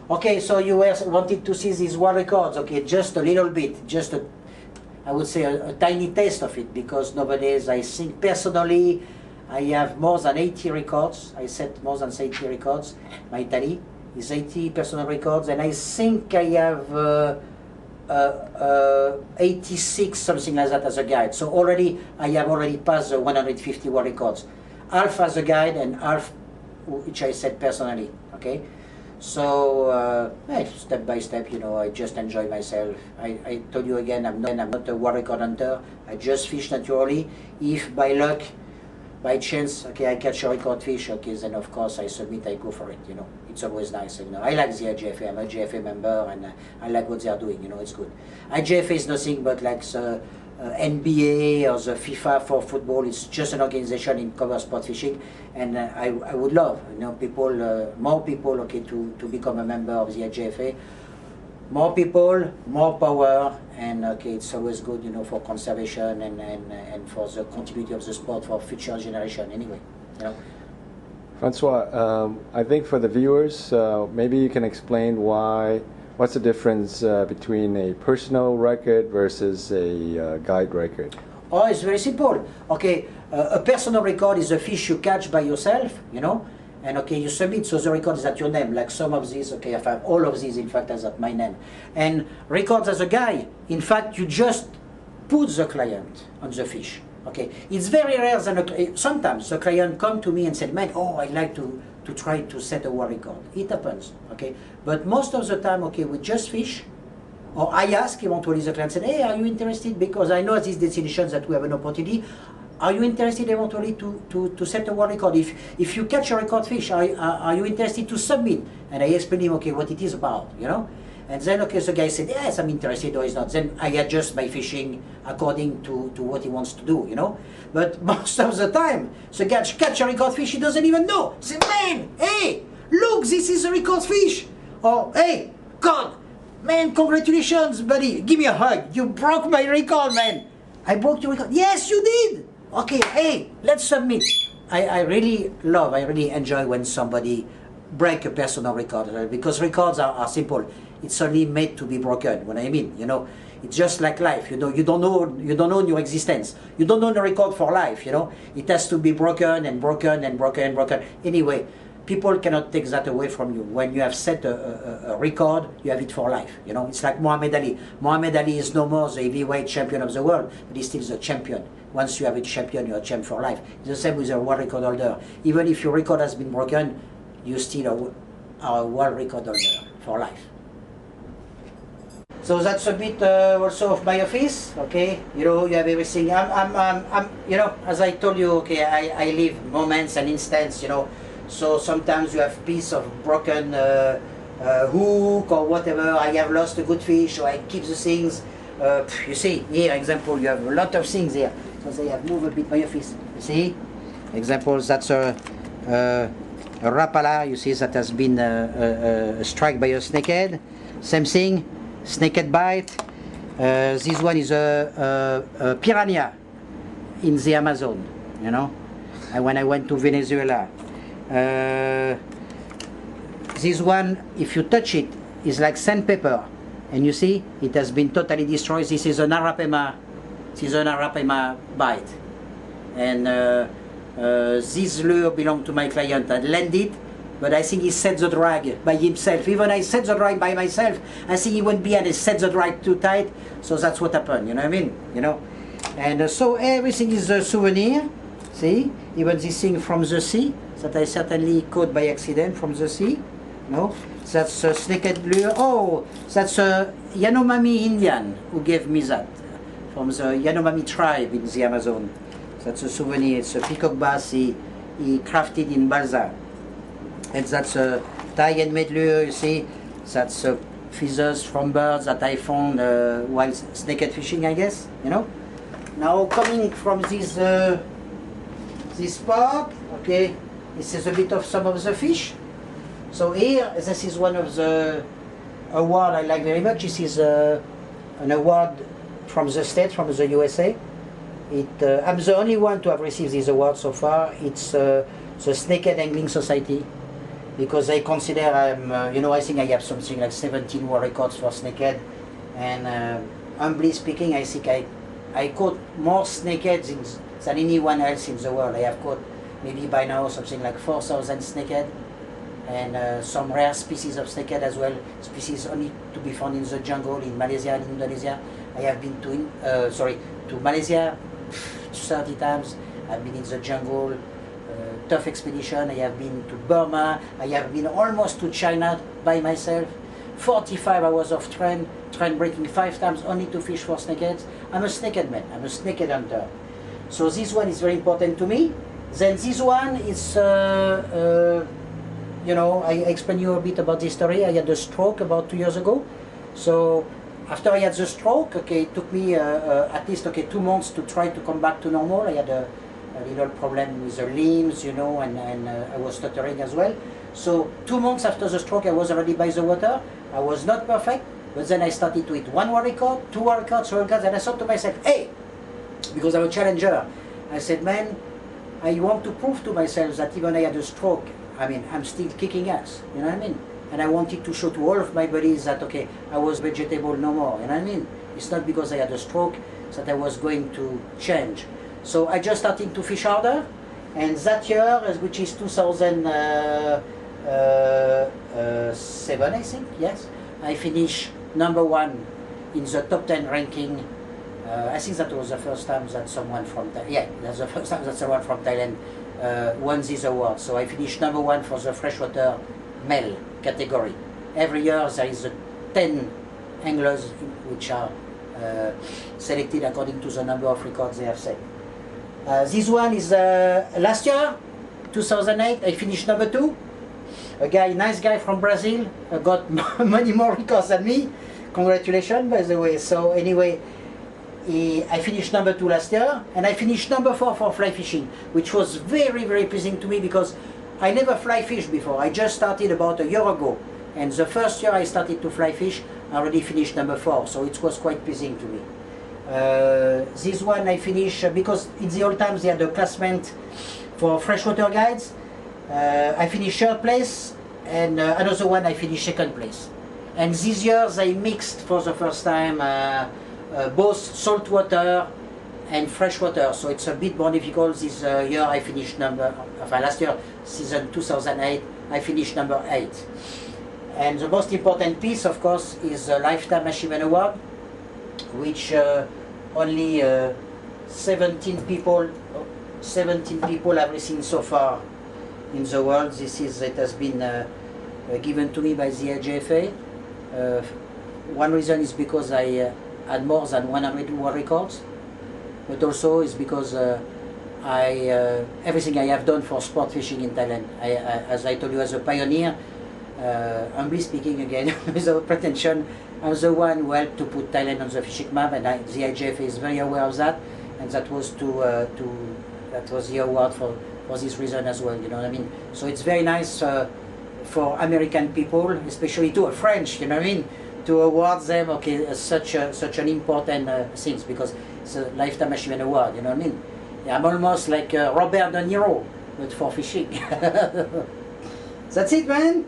Okay, so you wanted to see these world records. Okay, just a little bit, just a, I would say a tiny taste of it, because nowadays I think personally I have more than 80 records. I set more than 80 records. My tally is 80 personal records, and I think I have 86, something like that, as a guide. So already I have already passed the 150 world records, half as a guide and half which I set personally. Okay, so step by step, you know, I just enjoy myself. I told you again, I'm not a world record hunter. I just fish naturally. If by luck, by chance, okay, I catch a record fish, okay, then of course I submit, I go for it, you know. It's always nice, you know. I like the IGFA, I'm a IGFA member, and I like what they are doing, you know, it's good. IGFA is nothing but like the NBA or the FIFA for football. It's just an organization in cover sport fishing, and I would love, you know, people, more people, okay, to become a member of the IGFA. More people, more power, and okay, it's always good, you know, for conservation and for the continuity of the sport for future generation anyway, you know. Francois, I think for the viewers, maybe you can explain what's the difference between a personal record versus a guide record? Oh, it's very simple. Okay, a personal record is a fish you catch by yourself, you know, and okay, you submit, so the record is at your name, like some of these, okay, I have all of these, in fact, as at my name. And records as a guide, in fact, you just put the client on the fish. Okay, it's very rare that sometimes the client come to me and said, man, oh, I'd like to try to set a world record. It happens, okay? But most of the time, okay, we just fish, or I ask eventually the client, said, hey, are you interested? Because I know at these destinations that we have an opportunity. Are you interested eventually to set a world record? If you catch a record fish, are you interested to submit? And I explain him, okay, what it is about, you know? And then, okay, the guy said, yes, I'm interested, or he's not. Then I adjust my fishing according to what he wants to do, you know. But most of the time, the guy catch a record fish, he doesn't even know. He said, man, hey, look, this is a record fish. Or, hey, God, man, congratulations, buddy. Give me a hug. You broke my record, man. I broke your record. Yes, you did. Okay, hey, let's submit. I really love, I really enjoy when somebody break a personal record, because records are simple. It's only made to be broken. What I mean, you know, it's just like life. You know, you don't know your existence. You don't know the record for life. You know, it has to be broken and broken and broken and broken. Anyway, people cannot take that away from you. When you have set a record, you have it for life. You know, it's like Muhammad Ali. Muhammad Ali is no more the heavyweight champion of the world, but he's still the champion. Once you have a champion, you're a champ for life. It's the same with a world record holder. Even if your record has been broken, you still are a world record holder for life. So that's a bit also of my office, okay? You know, you have everything. I'm you know, as I told you, okay, I live moments and instants, you know. So sometimes you have piece of broken hook or whatever. I have lost a good fish, or I keep the things. You see, here, example, you have a lot of things here. So I have moved a bit my office. You see, example, that's a rapala. You see that has been struck by a snakehead. Same thing. Snakehead bite. This one is a piranha in the Amazon, you know, when I went to Venezuela. This one, if you touch it, is like sandpaper, and you see it has been totally destroyed. This is an arapema, bite, and this lure belonged to my client. I landed, but I think he set the drag by himself. Even I set the drag by myself, I think he went behind and set the drag too tight, so that's what happened, you know what I mean? You know? And so everything is a souvenir, see? Even this thing from the sea, that I certainly caught by accident from the sea, no? That's a snakehead lure. Oh, that's a Yanomami Indian who gave me that, from the Yanomami tribe in the Amazon. That's a souvenir, it's a peacock bass he crafted in balsa. And that's a Thai handmade lure, you see. That's feathers from birds that I found while snakehead fishing, I guess, you know. Now coming from this part, okay, this is a bit of some of the fish. So here, this is one of the award I like very much. This is an award from the States, from the USA. I'm the only one to have received this award so far. It's the Snakehead Angling Society. because I consider I'm, you know, I think I have something like 17 world records for snakehead, and humbly speaking, I think I caught more snakeheads than anyone else in the world. I have caught maybe by now something like 4,000 snakehead, and some rare species of snakehead as well, species only to be found in the jungle in Malaysia and Indonesia. I have been to Malaysia 30 times. I've been in the jungle, tough expedition. I have been to Burma. I have been almost to China by myself. 45 hours of train breaking 5 times only to fish for snakeheads. I'm a snakehead man. I'm a snakehead hunter. So this one is very important to me. Then this one is, you know, I explain you a bit about this story. I had a stroke about 2 years ago. So after I had the stroke, okay, it took me at least 2 months to try to come back to normal. I had a little problem with the limbs, you know, and I was stuttering as well. So 2 months after the stroke, I was already by the water. I was not perfect, but then I started to hit 1 world record, 2 world records, 3 world records, and I thought to myself, hey, because I'm a challenger, I said, man, I want to prove to myself that even I had a stroke, I mean, I'm still kicking ass, you know what I mean? And I wanted to show to all of my buddies that, okay, I was vegetable no more, you know what I mean? It's not because I had a stroke that I was going to change. So I just started to fish harder, and that year, which is 2007, I think, yes, I finished #1 in the top 10 ranking. I think that was the first time that someone from Thailand, yeah, that's the first time that someone from Thailand won this award. So I finished #1 for the freshwater male category. Every year there is 10 anglers which are selected according to the number of records they have set. This one is last year, 2008, I finished #2. A guy, nice guy from Brazil, got many more records than me. Congratulations, by the way. So anyway, I finished #2 last year, and I finished #4 for fly fishing, which was very, very pleasing to me because I never fly fished before. I just started about a year ago, and the first year I started to fly fish, I already finished #4, so it was quite pleasing to me. This one I finished because in the old times they had a classment for freshwater guides. I finished 3rd place, and another one I finished 2nd place. And these years I mixed for the first time both saltwater and freshwater, so it's a bit more difficult. This year I finished last year, season 2008, I finished #8. And the most important piece, of course, is the Lifetime Achievement Award, which only 17 people have received so far in the world. It has been given to me by the IGFA. One reason is because I had more than 100 world records, but also is because everything I have done for sport fishing in Thailand. As I told you, as a pioneer, humbly speaking again, without pretension, I'm the one who helped to put Thailand on the fishing map, and the IGFA is very aware of that, and that was that was the award for this reason as well. You know what I mean? So it's very nice for American people, especially to a French. You know what I mean? To award them, okay, such an important things, because it's a Lifetime Achievement Award. You know what I mean? Yeah, I'm almost like Robert De Niro, but for fishing. That's it, man.